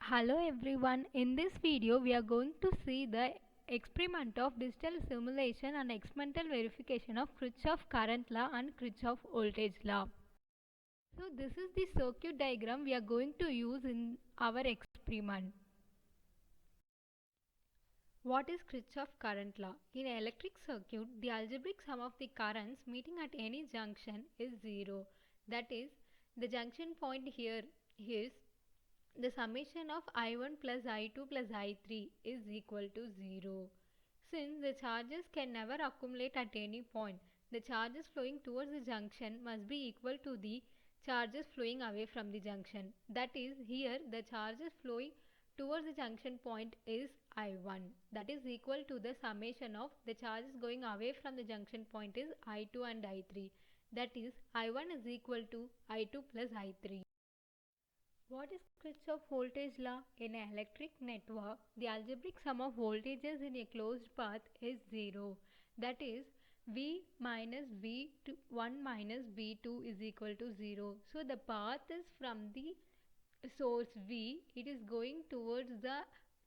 Hello everyone, in this video we are going to see the experiment of digital simulation and experimental verification of Kirchhoff current law and Kirchhoff voltage law. So this is the circuit diagram we are going to use in our experiment. What is Kirchhoff current law? In an electric circuit, the algebraic sum of the currents meeting at any junction is 0. That is, the junction point here is the summation of I1 plus I2 plus I3 is equal to 0. Since the charges can never accumulate at any point, the charges flowing towards the junction must be equal to the charges flowing away from the junction. That is, here the charges flowing towards the junction point is I1. That is equal to the summation of the charges going away from the junction point is I2 and I3. That is, I1 is equal to I2 plus I3. What is Kirchhoff voltage law? In an electric network, the algebraic sum of voltages in a closed path is 0. That is, V minus V1 minus V2 is equal to 0. So the path is from the source V, it is going towards the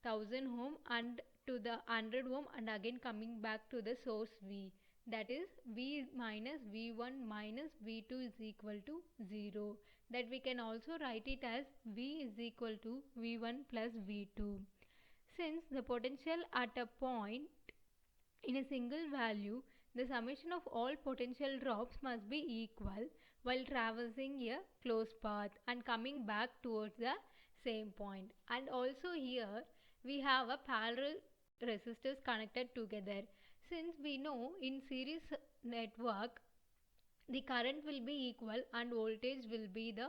1000 ohm and to the 100 ohm and again coming back to the source V. That is V minus V1 minus V2 is equal to 0. That we can also write it as V is equal to V1 plus V2. Since the potential at a point in a single value, the summation of all potential drops must be equal while traversing a closed path and coming back towards the same point. And also here we have a parallel resistors connected together. Since we know in series network the current will be equal and voltage will be the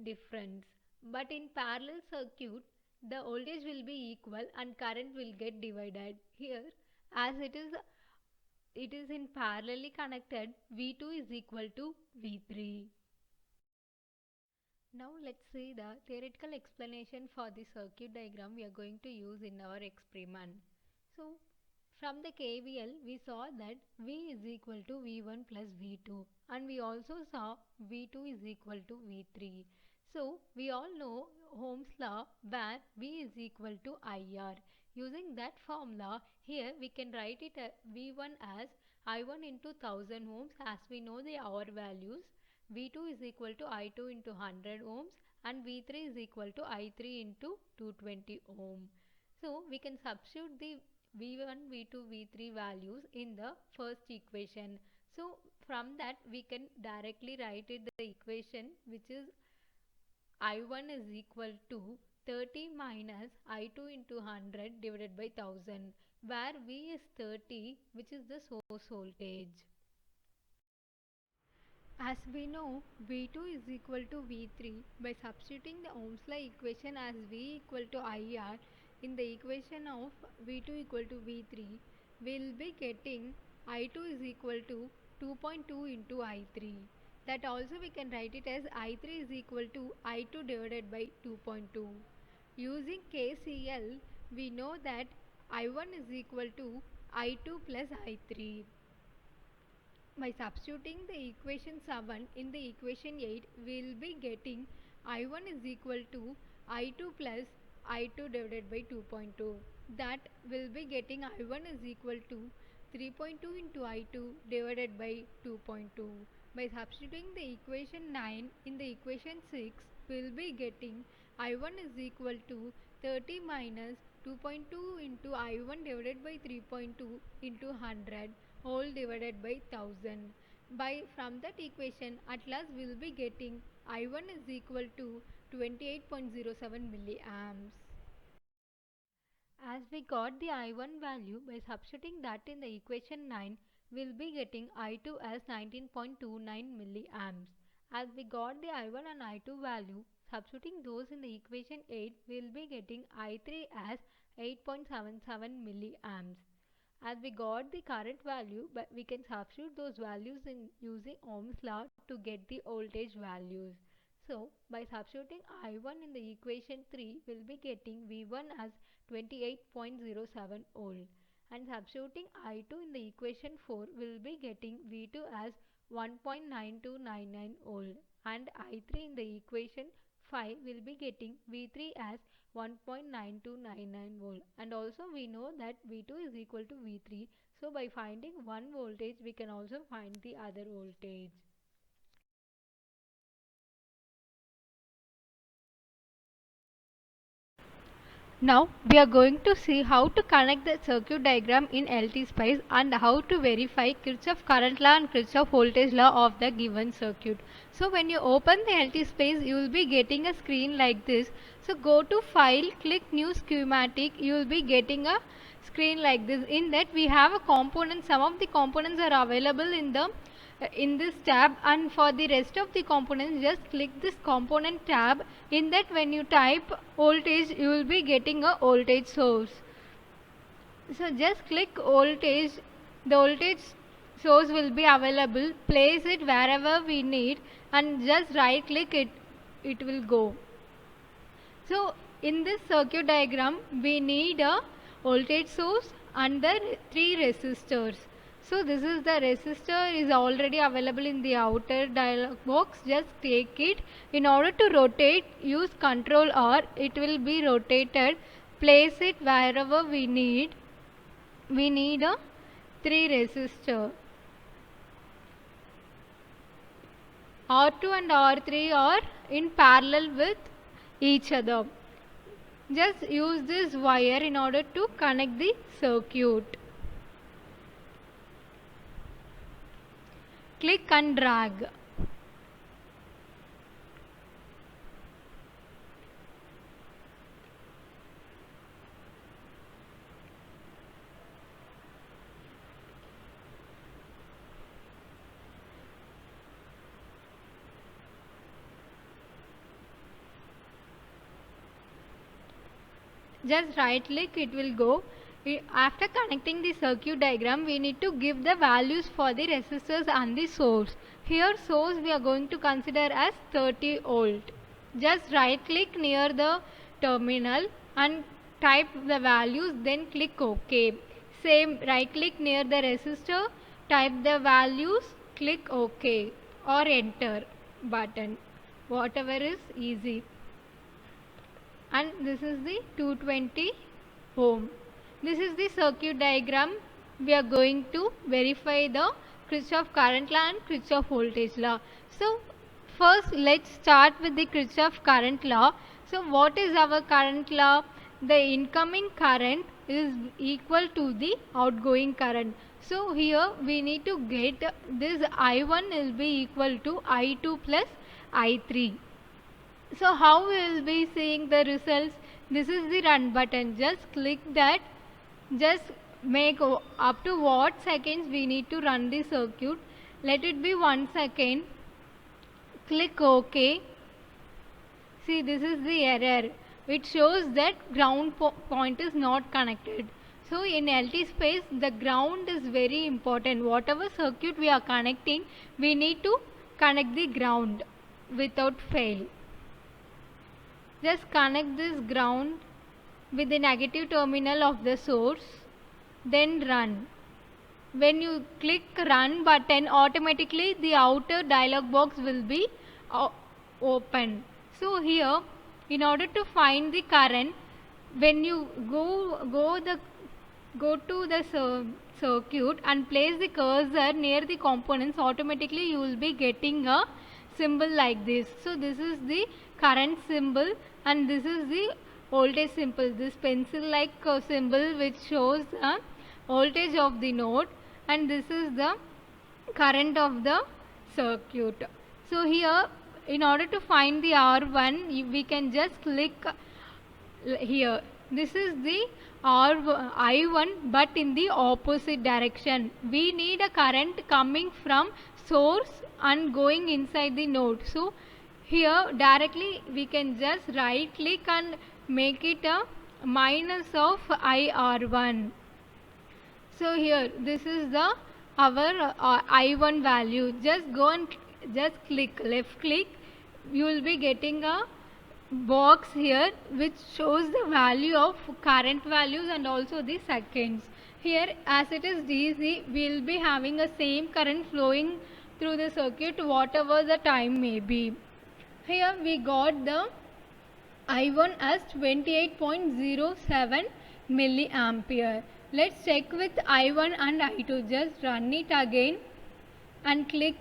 difference. But in parallel circuit, the voltage will be equal and current will get divided. Here, as it is in parallelly connected, V2 is equal to V3. Now let's see the theoretical explanation for the circuit diagram we are going to use in our experiment. So from the KVL we saw that V is equal to V1 plus V2 and we also saw V2 is equal to V3. So we all know Ohm's law where V is equal to IR. Using that formula, here we can write it V1 as I1 into 1000 ohms as we know the hour values. V2 is equal to I2 into 100 ohms and V3 is equal to I3 into 220 ohm. So we can substitute the V1, V2, V3 values in the first equation. So from that we can directly write it the equation which is I1 is equal to 30 minus I2 into 100 divided by 1000 where V is 30 which is the source voltage. As we know, V2 is equal to V3 by substituting the Ohm's law equation as V equal to IR in the equation of V2 equal to V3, we will be getting I2 is equal to 2.2 into I3. That also we can write it as I3 is equal to I2 divided by 2.2. Using KCL, we know that I1 is equal to I2 plus I3. By substituting the equation 7 in the equation 8, we will be getting I1 is equal to I2 plus I2 divided by 2.2. That will be getting I1 is equal to 3.2 into I2 divided by 2.2. By substituting the equation 9 in the equation 6, we will be getting I1 is equal to 30 minus 2.2 into I1 divided by 3.2 into 100 whole divided by 1000. By from that equation at last we will be getting I1 is equal to 28.07 milliamps. As we got the I1 value, by substituting that in the equation 9, we will be getting I2 as 19.29 milliamps. As we got the I1 and I2 value, substituting those in the equation 8, we will be getting I3 as 8.77 milliamps. As we got the current value, but we can substitute those values in using Ohm's law to get the voltage values. So by substituting I1 in the equation 3, we'll be getting V1 as 28.07 volt and substituting I2 in the equation 4, we'll be getting V2 as 1.9299 volt and I3 in the equation 5 will be getting V3 as 1.9299 volt, and also we know that V2 is equal to V3. So by finding one voltage we can also find the other voltage. Now we are going to see how to connect the circuit diagram in LTSpice and how to verify Kirchhoff current law and Kirchhoff voltage law of the given circuit. So when you open the LTSpice, you will be getting a screen like this. So go to File, click New Schematic, you will be getting a screen like this. In that we have a component. Some of the components are available in this tab, and for the rest of the components just click this component tab. In that when you type voltage, you will be getting a voltage source. So just click voltage, the voltage source will be available. Place it wherever we need and just right click it, it will go. So in this circuit diagram we need a voltage source and the 3 resistors. So this is the resistor is already available in the outer dialog box. Just take it. In order to rotate, use Ctrl R. It will be rotated. Place it wherever we need. We need a 3 resistor. R2 and R3 are in parallel with each other. Just use this wire in order to connect the circuit. Click and drag. Just right click, it will go. After connecting the circuit diagram, we need to give the values for the resistors and the source. Here source we are going to consider as 30 volt. Just right click near the terminal and type the values, then click OK. Same, right click near the resistor, type the values, click OK or enter button, whatever is easy. And this is the 220 ohm. This is the circuit diagram. We are going to verify the Kirchhoff current law and Kirchhoff voltage law. So first let's start with the Kirchhoff current law. So what is our current law? The incoming current is equal to the outgoing current. So here we need to get this I1 will be equal to I2 plus I3. So how we will be seeing the results? This is the run button. Just click that. Just make up to what seconds we need to run the circuit. Let it be 1 second. Click OK. See, this is the error. It shows that ground point is not connected. So in LTSpice, the ground is very important. Whatever circuit we are connecting, we need to connect the ground without fail. Just connect this ground with the negative terminal of the source, then run. When you click run button, automatically the outer dialog box will be open. So here, in order to find the current, when you go to the circuit and place the cursor near the components, automatically you will be getting a symbol like this. So this is the current symbol and this is the voltage symbol. This pencil like symbol which shows the voltage of the node, and this is the current of the circuit. So here, in order to find the R1, we can just click here. This is the I1 but in the opposite direction. We need a current coming from source and going inside the node. So here directly we can just right click and make it a minus of IR1. So here this is the our I1 value. Just go and just click left click. You will be getting a box here which shows the value of current values and also the seconds. Here as it is DC, we will be having a same current flowing through the circuit whatever the time may be. Here we got the I1 as 28.07 milliampere. Let's check with I1 and I2. Just run it again and click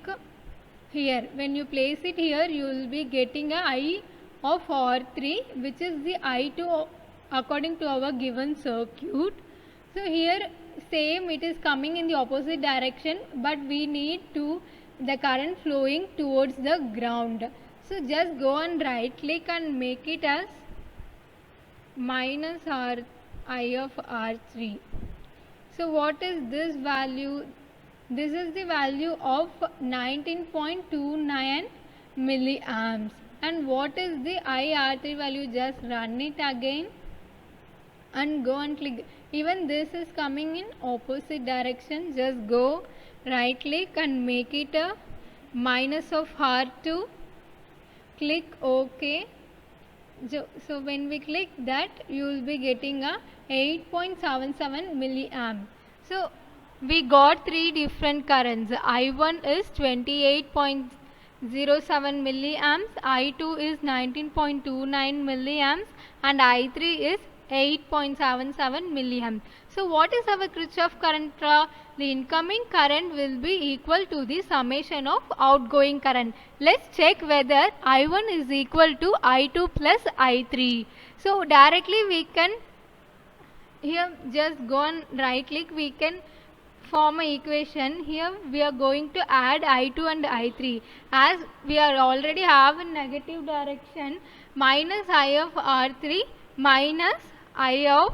here. When you place it here, you will be getting a I of R3, which is the I2 according to our given circuit. So here same, it is coming in the opposite direction, but we need to the current flowing towards the ground. So just go and right click and make it as minus R I of R3. So what is this value? This is the value of 19.29 milliamps. And what is the IR3 value? Just run it again and go and click. Even this is coming in opposite direction. Just go right click and make it a minus of R2. Click OK. So when we click that, you will be getting a 8.77 milliamp. So we got three different currents. I1 is 28.07 milliamps, I2 is 19.29 milliamps, and I3 is 8.77 milliamps. So what is our Kirchhoff current law? The incoming current will be equal to the summation of outgoing current. Let's check whether I1 is equal to I2 plus I3. So directly we can, here just go and right click, we can form an equation. Here we are going to add I2 and I3. As we are already have in negative direction, minus I of R3 minus I of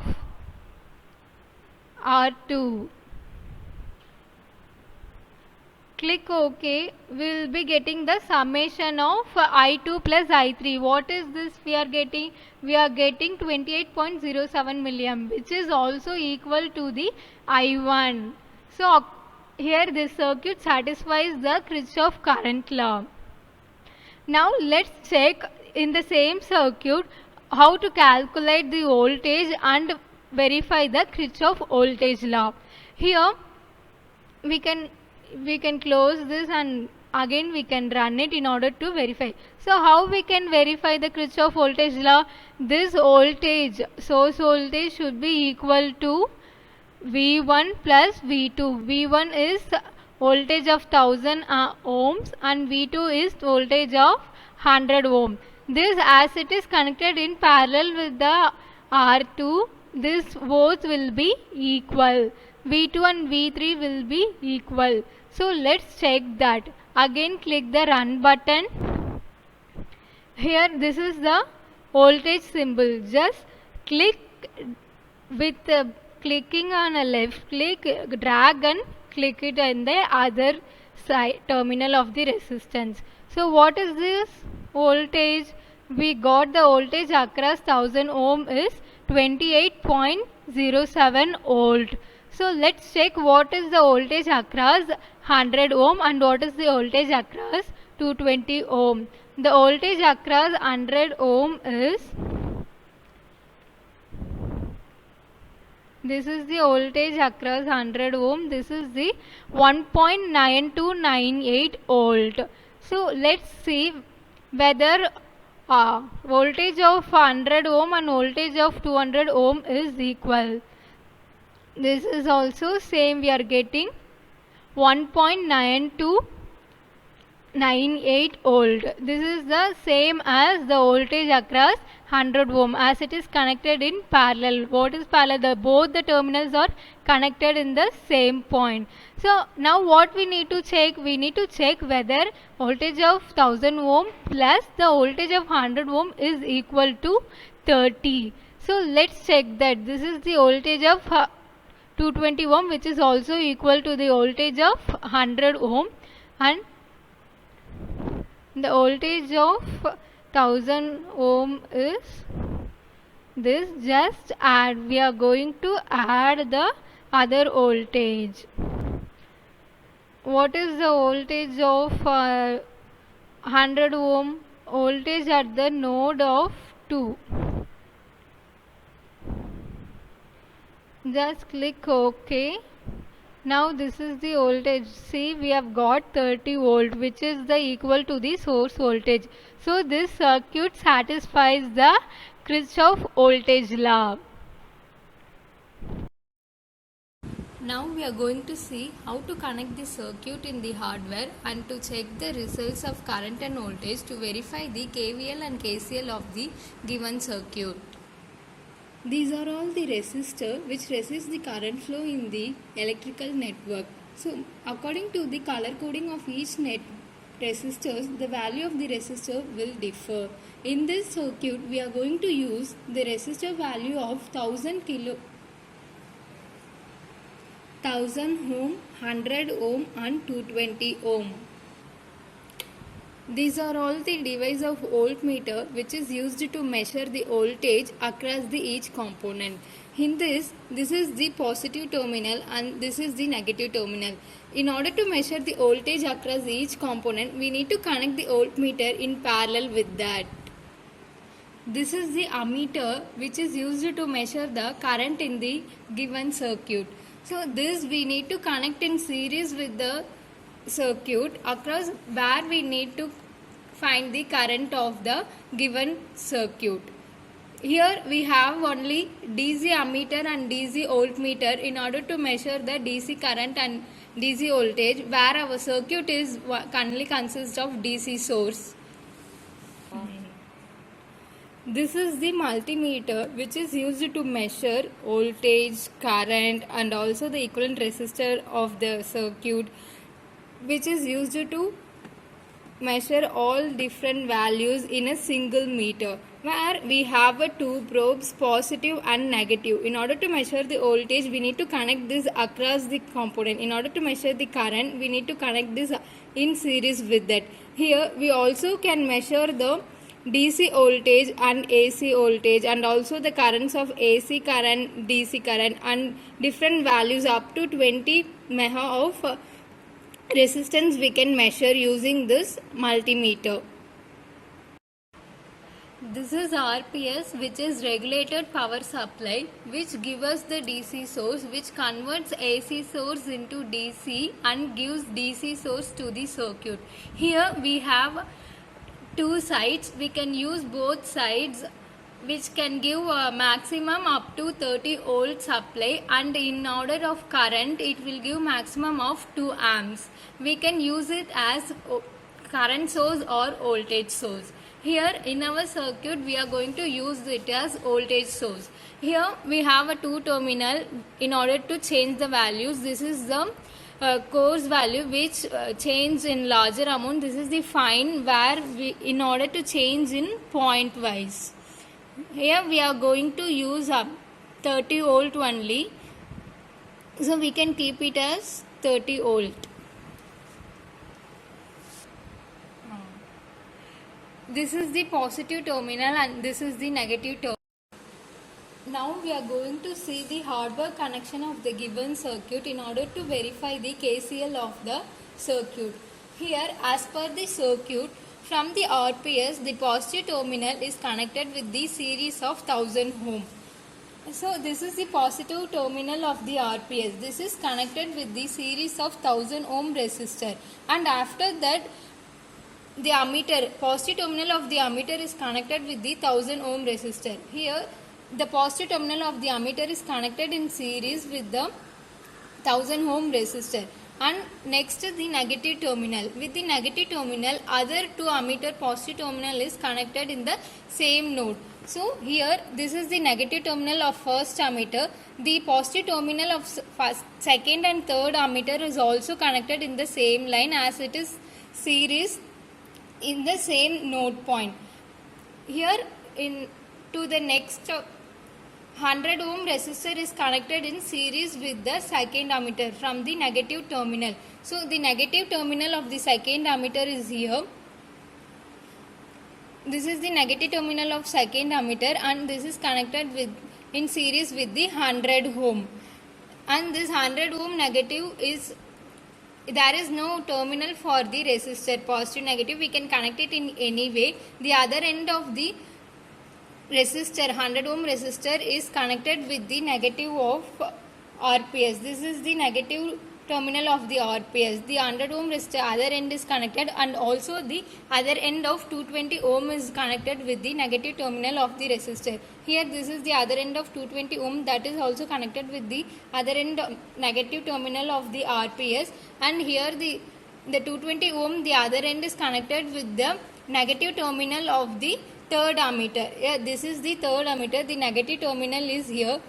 R2. Click OK. We will be getting the summation of I2 plus I3. What is this we are getting? We are getting 28.07 milliamp, which is also equal to the I1. So here this circuit satisfies the Kirchhoff current law. Now let's check in the same circuit how to calculate the voltage and verify the Kirchhoff voltage law. Here we can close this and again we can run it in order to verify. So how we can verify the Kirchhoff voltage law? This voltage, source voltage, should be equal to V1 plus V2. V1 is voltage of 1000 ohms and V2 is voltage of 100 ohm. This, as it is connected in parallel with the R2, this both will be equal. V2 and V3 will be equal. So let's check that. Again click the run button. Here this is the voltage symbol. Just click with clicking on a left click, drag and click it in the other side terminal of the resistance. So what is this voltage? We got the voltage across 1000 ohm is 28.07 volt. So let's check what is the voltage across 100 ohm and what is the voltage across 220 ohm. The voltage across 100 ohm is, this is the voltage across 100 ohm. This is the 1.9298 volt. So let's see whether voltage of 100 ohm and voltage of 200 ohm is equal. This is also same, we are getting 1.9298 volt. This is the same as the voltage across 100 ohm as it is connected in parallel. What is parallel? Both the terminals are connected in the same point. So now what we need to check? We need to check whether voltage of 1000 ohm plus the voltage of 100 ohm is equal to 30. So let's check that. This is the voltage of 220 ohm, which is also equal to the voltage of 100 ohm, and the voltage of 1000 ohm is this. Just add, we are going to add the other voltage. What is the voltage of 100 ohm? Voltage at the node of 2. Just click OK. Now this is the voltage. See, we have got 30 volt, which is the equal to the source voltage. So this circuit satisfies the Kirchhoff voltage law. Now we are going to see how to connect the circuit in the hardware and to check the results of current and voltage to verify the KVL and KCL of the given circuit. These are all the resistors which resist the current flow in the electrical network. So according to the color coding of each resistors, the value of the resistor will differ. In this circuit, we are going to use the resistor value of 1000 ohm, 100 ohm and 220 ohm. These are all the device of voltmeter which is used to measure the voltage across the each component. In this is the positive terminal and this is the negative terminal. In order to measure the voltage across each component, we need to connect the voltmeter in parallel with that. This is the ammeter which is used to measure the current in the given circuit. So this we need to connect in series with the circuit across where we need to find the current of the given circuit. Here we have only DC ammeter and DC voltmeter in order to measure the DC current and DC voltage, where our circuit is currently consists of DC source. This is the multimeter which is used to measure voltage, current and also the equivalent resistor of the circuit, which is used to measure all different values in a single meter, where we have two probes, positive and negative. In order to measure the voltage, we need to connect this across the component. In order to measure the current, we need to connect this in series with that. Here we also can measure the DC voltage and AC voltage and also the currents of AC current, DC current and different values up to 20 meha of resistance we can measure using this multimeter. This is RPS, which is regulated power supply, which gives us the DC source, which converts AC source into DC and gives DC source to the circuit. Here we have two sides. We can use both sides, which can give a maximum up to 30 volt supply, and in order of current it will give maximum of 2 amps. We can use it as current source or voltage source. Here in our circuit we are going to use it as voltage source. Here we have a 2 terminal. In order to change the values, this is the coarse value which change in larger amount. This is the fine, where we in order to change in point wise. Here we are going to use 30 volt only, so we can keep it as 30 volt. This is the positive terminal and this is the negative terminal. Now we are going to see the hardware connection of the given circuit in order to verify the KCL of the circuit. Here, as per the circuit, from the RPS, the positive terminal is connected with the series of 1000 ohm. So this is the positive terminal of the RPS. This is connected with the series of 1000 ohm resistor, and after that the ammeter, positive terminal of the ammeter is connected with the 1000 ohm resistor. Here the positive terminal of the ammeter is connected in series with the 1000 ohm resistor, and next the negative terminal. With the negative terminal, other two ammeter positive terminal is connected in the same node. So here this is the negative terminal of first ammeter. The positive terminal of second and third ammeter is also connected in the same line, as it is series in the same node point. Here in to the next 100 ohm resistor is connected in series with the second ammeter from the negative terminal. So the negative terminal of the second ammeter is here. This is the negative terminal of second ammeter, and this is connected with in series with the 100 ohm. And this 100 ohm negative is, there is no terminal for the resistor, positive negative. We can connect it in any way. The other end of the resistor, 100 ohm resistor, is connected with the negative of RPS. This is the negative terminal of the RPS. The 100 ohm resistor other end is connected, and also the other end of 220 ohm is connected with the negative terminal of the resistor. Here this is the other end of 220 ohm, that is also connected with the other end negative terminal of the RPS, and here the 220 ohm, the other end is connected with the negative terminal of the third ammeter. Yeah, this is the third ammeter, the negative terminal is here,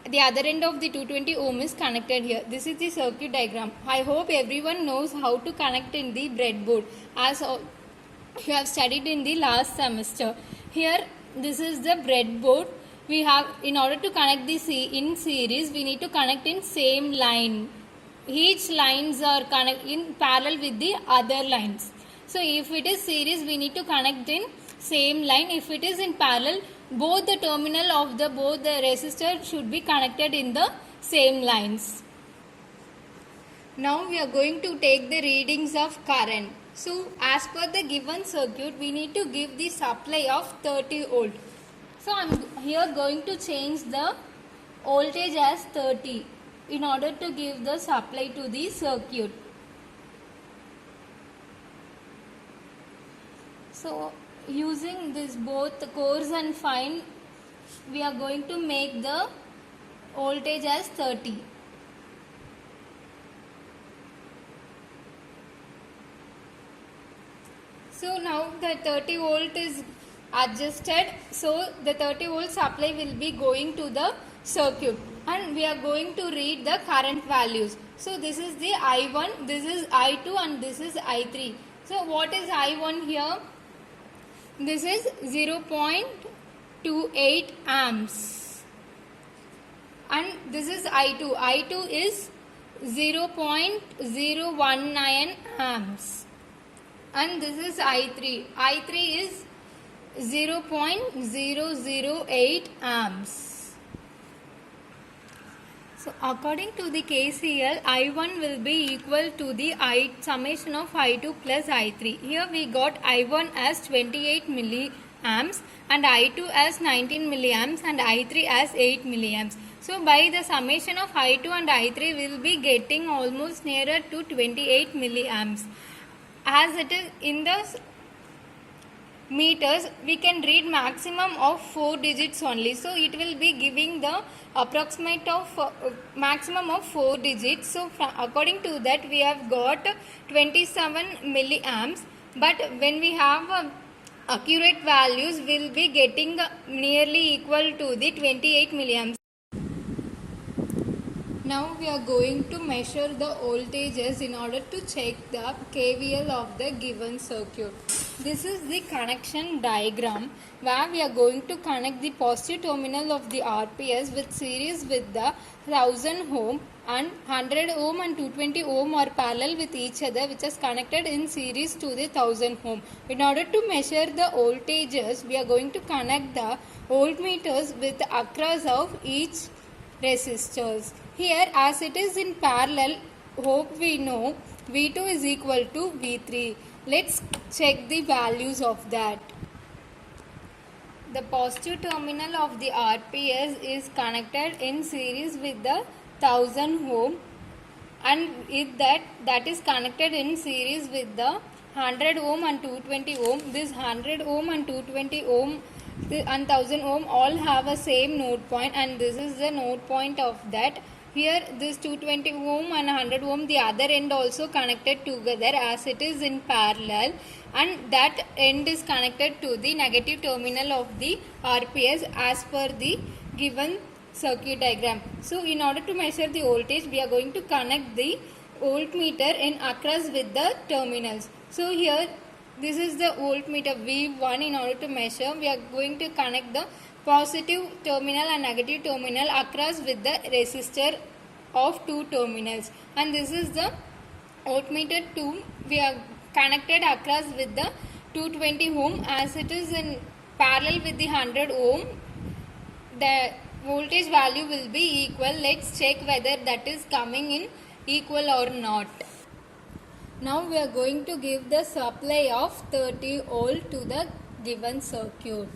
the other end of the 220 ohm is connected here. This is the circuit diagram. I hope everyone knows how to connect in the breadboard, as you have studied in the last semester. Here this is the breadboard. We have, in order to connect the in series, we need to connect in same line. Each lines are connect in parallel with the other lines. So if it is series, we need to connect in same line. If it is in parallel, both the terminal of both the resistor should be connected in the same lines. Now we are going to take the readings of current. So as per the given circuit, we need to give the supply of 30 volt. So I am here going to change the voltage as 30 in order to give the supply to the circuit. So using this both coarse and fine, we are going to make the voltage as 30. So now the 30 volt is adjusted, so the 30 volt supply will be going to the circuit, and we are going to read the current values. So this is the I1, this is I2, and this is I3. So what is I1 here? This is 0.28 amps, and this is I2. I2 is 0.019 amps, and this is I3. I3 is 0.008 amps. So according to the KCL, I1 will be equal to the summation of I2 plus I3. Here we got I1 as 28 milliamps and I2 as 19 milliamps and I3 as 8 milliamps. So by the summation of I2 and I3, we will be getting almost nearer to 28 milliamps. As it is in the meters, we can read maximum of 4 digits only. So it will be giving the approximate of maximum of 4 digits. So according to that, we have got 27 milliamps. But when we have accurate values, we will be getting nearly equal to the 28 milliamps. Now we are going to measure the voltages in order to check the KVL of the given circuit. This is the connection diagram where we are going to connect the positive terminal of the RPS with series with the 1000 ohm, and 100 ohm and 220 ohm are parallel with each other, which is connected in series to the 1000 ohm. In order to measure the voltages, we are going to connect the voltmeters with across of each resistors. Here, as it is in parallel, hope we know V2 is equal to V3. Let's check the values of that. The positive terminal of the RPS is connected in series with the 1000 ohm, and if that is connected in series with the 100 ohm and 220 ohm. This 100 ohm and 220 ohm and 1000 ohm all have a same node point, and this is the node point of that. Here this 220 ohm and 100 ohm, the other end also connected together as it is in parallel, and that end is connected to the negative terminal of the RPS as per the given circuit diagram. So in order to measure the voltage, we are going to connect the voltmeter in across with the terminals. So here this is the voltmeter V1. In order to measure, we are going to connect the positive terminal and negative terminal across with the resistor of two terminals, and this is the voltmeter 2. We are connected across with the 220 ohm as it is in parallel with the 100 ohm. The voltage value will be equal. Let's check whether that is coming in equal or not. Now we are going to give the supply of 30 volt to the given circuit.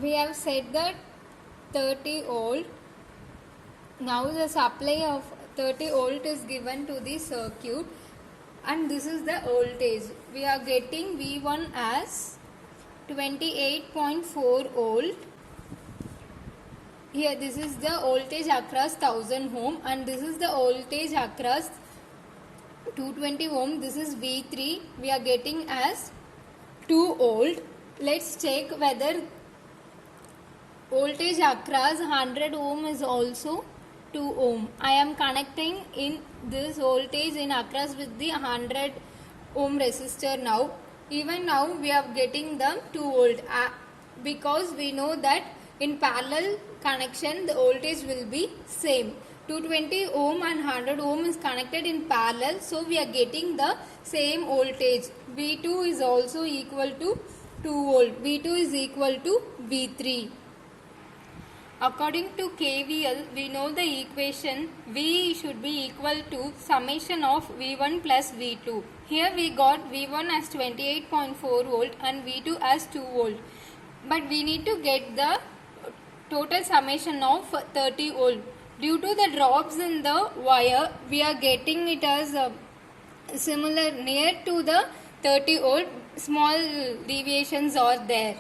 We have set the 30 volt. Now the supply of 30 volt is given to the circuit, and this is the voltage. We are getting V1 as 28.4 volt. Here this is the voltage across 1000 ohm, and this is the voltage across 220 ohm. This is V3. We are getting as 2 volt. Let's check whether voltage across 100 ohm is also 2 ohm. I am connecting in this voltage in across with the 100 ohm resistor now. Even now we are getting the 2 volt because we know that in parallel connection the voltage will be same. 220 ohm and 100 ohm is connected in parallel, so we are getting the same voltage. V2 is also equal to 2 volt. V2 is equal to V3. According to KVL, we know the equation V should be equal to summation of V1 plus V2. Here we got V1 as 28.4 volt and V2 as 2 volt. But we need to get the total summation of 30 volt. Due to the drops in the wire, we are getting it as similar near to the 30 volt. Small deviations are there.